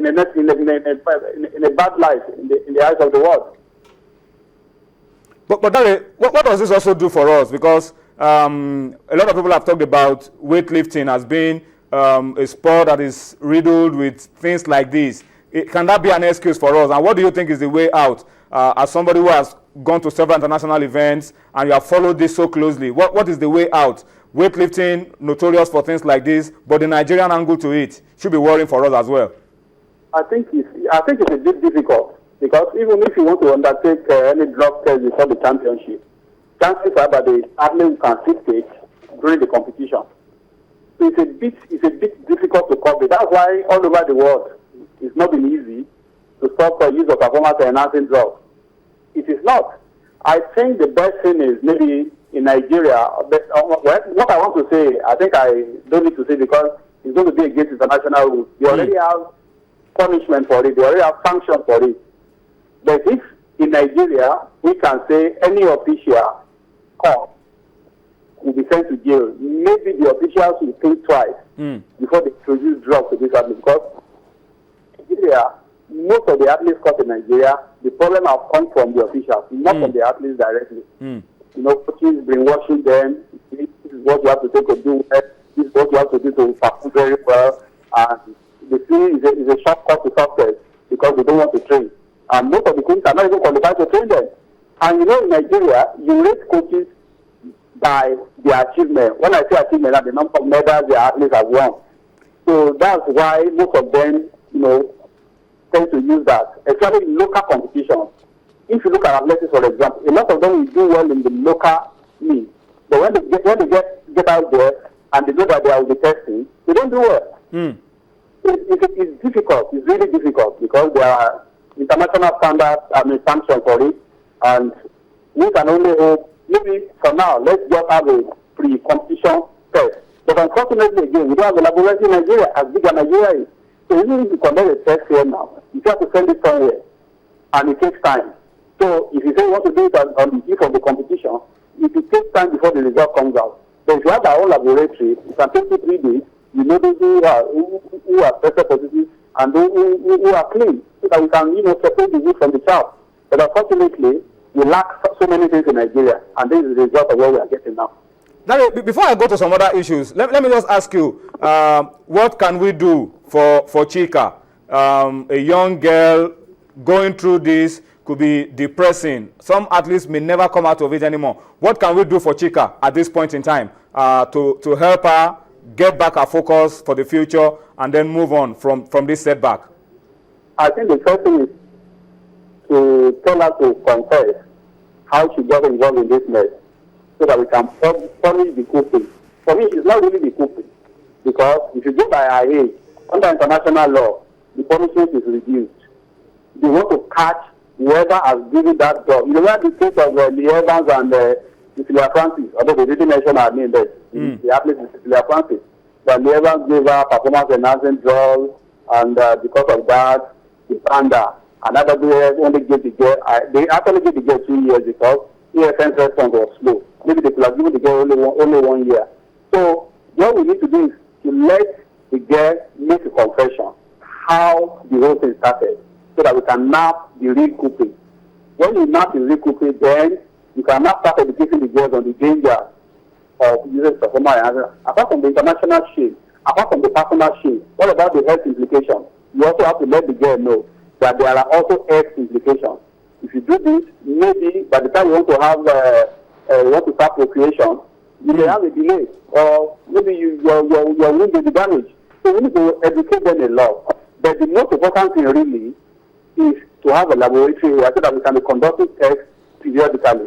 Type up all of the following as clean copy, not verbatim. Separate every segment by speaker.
Speaker 1: in a bad light in the eyes of the world.
Speaker 2: But Dare, what does this also do for us? Because a lot of people have talked about weightlifting as being a sport that is riddled with things like this. Can that be an excuse for us? And what do you think is the way out? As somebody who has gone to several international events and you have followed this so closely, what is the way out? Weightlifting, notorious for things like this, but the Nigerian angle to it should be worrying for us as well.
Speaker 1: I think it's a bit difficult, because even if you want to undertake any drug test before the championship, chances are that the athlete can sit stage during the competition. So it's a bit difficult to cover. That's why all over the world it's not been easy to stop the use of performance-enhancing drugs. It is not. I think the best thing is maybe in Nigeria. But, what I want to say, I think I don't need to say because it's going to be against international rules. They already have punishment for it. They already have sanctions for it. But if in Nigeria we can say any official caught will be sent to jail, maybe the officials will think twice before they introduce drugs to this athlete. Because in Nigeria, most of the athletes caught in Nigeria, the problem has come from the officials, not from the athletes directly. You know, coaches brainwashing them. This is what you have to take to do well. This is what you have to do to perform very well. And the thing is a shortcut to success because they don't want to train. And most of the coaches are not even qualified to train them. And you know, in Nigeria, you rate coaches by their achievement. When I say achievement, the number of medals their athletes have won. So that's why most of them, you know, tend to use that, especially in local competitions. If you look at athletics, for example, a lot of them will do well in the local meet. But when they get out there and they know that they will be testing, they don't do well. It's difficult. It's really difficult because there are international standards and sanctions for it. And we can only hope, maybe for now, let's just have a pre-competition test. But unfortunately, again, we don't have a laboratory in Nigeria as big as Nigeria is. So even if you conduct a test here now, you have to send it somewhere. And it takes time. So if you say you want to do it on the eve of the competition, it will take time before the result comes out. So if you have our own laboratory, it can take 2 3 days. You know those who are special positive and those who are clean, so that we can, you know, separate the wheat from the chaff. But unfortunately, we lack so many things in Nigeria, and this is the result of what we are getting now.
Speaker 2: Now, before I go to some other issues, let me just ask you, what can we do for Chika? A young girl going through this could be depressing. Some athletes may never come out of it anymore. What can we do for Chika at this point in time to help her get back her focus for the future and then move on from this setback?
Speaker 1: I think the first thing is to tell her to confess how she got involved in this mess, so that we can punish the culprit. For me, it's not really the culprit, because if you go by her age, under international law, the punishment is reduced. They want to catch whoever has given that job. You know, the case of Lee Evans and Cecilia Francis, although they didn't mention her name, but the athlete is Cecilia Francis. But Lee Evans gave her performance-enhancing drugs, and because of that, they banned her. Another day, only gave the girl, they actually gave the girl 2 years because EFN's response was slow. Maybe they could have given the girl only 1 year. So what we need to do is to let the girl make a confession how the whole thing started, so that we can map the real culprit. When you map the real culprit, then you can now start educating the girls on the danger of using performance. Apart from the international shame, apart from the personal shame, what about the health implications? You also have to let the girl know that there are also health implications. If you do this, maybe by the time you want to have, you want to start procreation, you may have a delay, or maybe your womb may be damaged. So we need to educate them a lot. But the most important thing really is to have a laboratory so that we can be conducting tests periodically.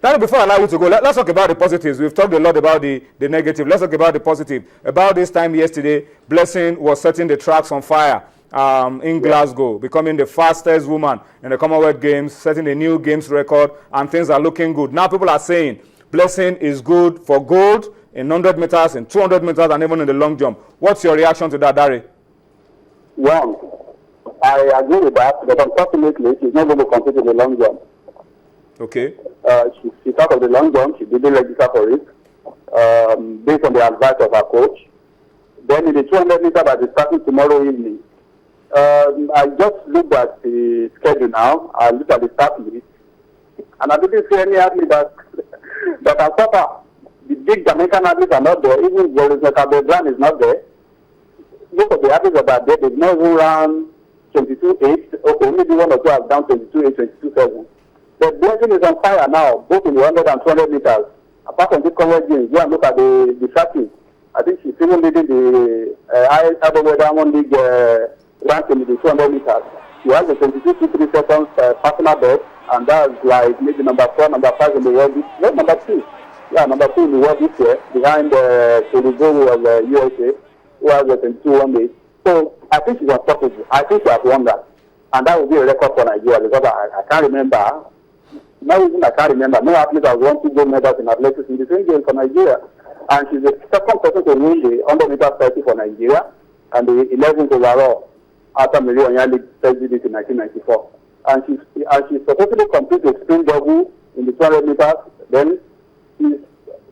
Speaker 2: Now, before I allow you to go, let's talk about the positives. We've talked a lot about the negative. Let's talk about the positive. About this time yesterday, Blessing was setting the tracks on fire in Glasgow, becoming the fastest woman in the Commonwealth Games, setting a new games record, and things are looking good. Now people are saying Blessing is good for gold in 100 meters, in 200 meters, and even in the long jump. What's your reaction to that, Dari?
Speaker 1: Well, I agree with that, but unfortunately, she's not going to compete in the long jump.
Speaker 2: Okay.
Speaker 1: She thought of the long jump. She didn't register for it, based on the advice of her coach. Then in the 200 meters that is starting tomorrow evening, I just looked at the schedule now. I looked at the start list, and I didn't see any athlete that are proper. The big Jamaican athletes are not there. Even Boris Brand is not there. Most of the athletes that are there, they've not even run 22.8. Okay, maybe one or two have done 22.8, 22.7. The blessing is on fire now, both in the 100 and 200 meters. Apart from this Congress games, go and look at the tracking. I think she's even leading the IWA Diamond League ranking in the 200 meters. She has a 22.3 seconds personal best, and that's like maybe number 4, number 5 in the world. No, number 2. Yeah, number 2 in the world this year, behind Soligo of the USA, who has a 22.18. So I think she's unstoppable. I think she has won that. And that will be a record for Nigeria because I can't remember. Not even I can't remember. No athlete has won 2 gold medals in athletics in the same game for Nigeria. And she's the second person to win the 100 meter 30 for Nigeria and the 11th overall after Mary Onyali first did it in 1994. And she's supposedly completed a sprint double in the 200 meters. Then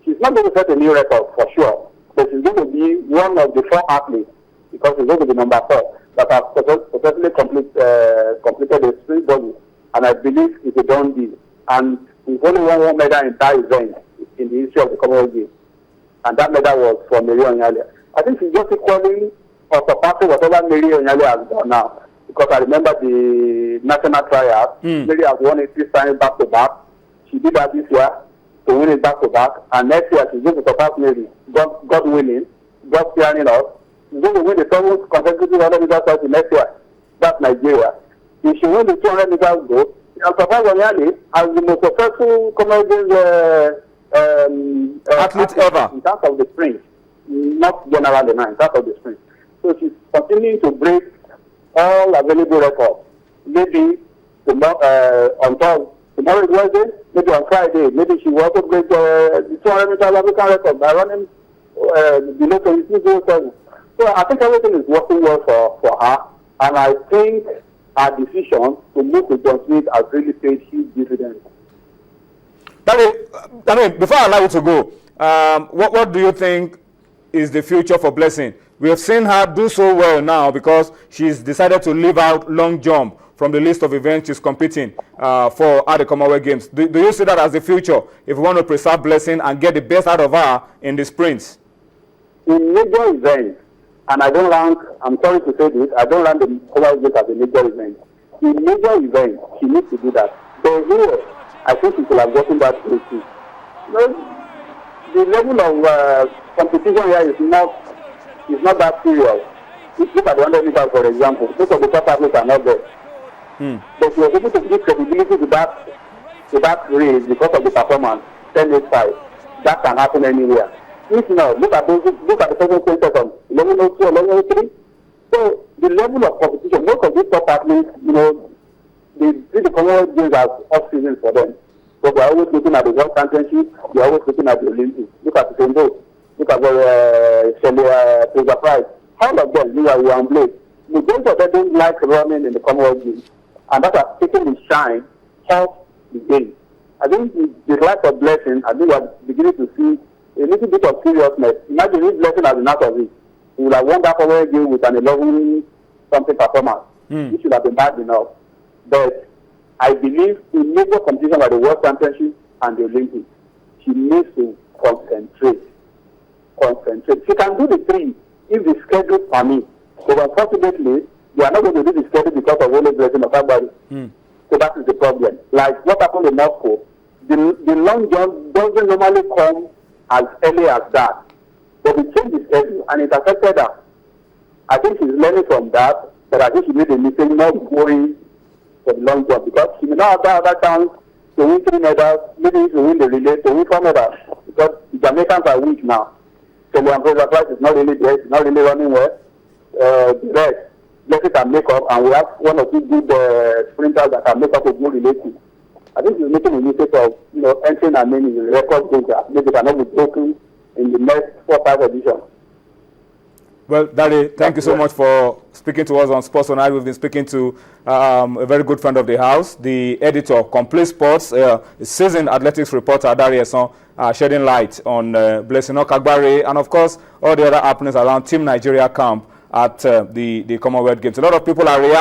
Speaker 1: she's not going to set a new record for sure, but she's going to be one of the 4 athletes because she's going to be number 4 that have successfully completed a sprint double. And I believe it's a done deal. And we've only won 1 medal in that event in the history of the Commonwealth Games. And that medal was for Mary Onyali. I think she's just equaling or surpassing whatever Mary Onyali has done now. Because I remember the national trial, Mary has won it 3 times back to back. She did that this year to win it back to back. And next year she's going to surpass Mary. God willing, God fearing us. She's going to win the 7th consecutive 100 meters title next year. That's Nigeria. If she wins the 200 meters gold, and surpass Onyali as the most successful Commonwealth
Speaker 2: athlete ever
Speaker 1: in terms of the sprint, not generally now, in terms of the sprint. So she's continuing to break all available records. Maybe tomorrow is Wednesday, maybe on Friday, maybe she will also break the 200 meter African record by running below 22.07. So I think everything is working well for her, and I think her decision to move to John Smith has really paid huge dividends.
Speaker 2: Daniel, before I allow you to go, what do you think is the future for Blessing? We have seen her do so well now because she's decided to leave out long jump from the list of events she's competing for at the Commonwealth Games. Do you see that as the future if we want to preserve Blessing and get the best out of her in the sprints?
Speaker 1: In major events, and I'm sorry to say this, I don't run the Commonwealth Games as a major event. In major events, she needs to do that. So here, I think she could have gotten that place too. The level of competition here is not that serious. Look at the 100 meters, for example. Most of the top athletes are not there. But she was able to give credibility to that race because of the performance. 10.85. That can happen anywhere. If not, look at the second place seconds. 11.02, 11.03. So the level of competition, most of these top athletes, they see the Commonwealth Games as off-season for them. So they're always looking at the World Championship, they're always looking at the Olympics. Look at the Sendo, look at the Fraser Price. All of them, we are on blade. Most of them don't like running in the Commonwealth Games. And that has taken the shine off the game. I think the lack of Blessing, I think we're beginning to see a little bit of seriousness. Imagine if Blessing has been out of it. He would have won that Commonwealth Game with an 11-something performance. It should have been bad enough. But I believe in major competition like the World Championship and the Olympics, she needs to concentrate. She can do the 3 if the schedule permits. But unfortunately, they are not going to do the schedule because of only Blessing of everybody. So that is the problem. Like what happened in Moscow, the long jump doesn't normally come as early as that. But we changed the schedule and it affected her. I think she's learning from that, but I think she made a mistake not going for the long jump because she may not have that other chance to win 3 medals, maybe to win the relay, to win 4 medals because the Jamaicans are weak now. So the Fraser Price is not really there, it's not really running well. The rest, Blessing can make up, and we have 1 or 2 good sprinters that can make up a good relay team. I think she's making a mistake of entering her name in the record book that maybe cannot be broken in the next 4 or 5 editions.
Speaker 2: Well, Daddy, thank you so much for speaking to us on Sports Tonight. We've been speaking to a very good friend of the house, the editor of Complete Sports, seasoned athletics reporter, Dari Esan, shedding light on Blessing Okagbare and, of course, all the other happenings around Team Nigeria camp at the Commonwealth Games. A lot of people are reacting.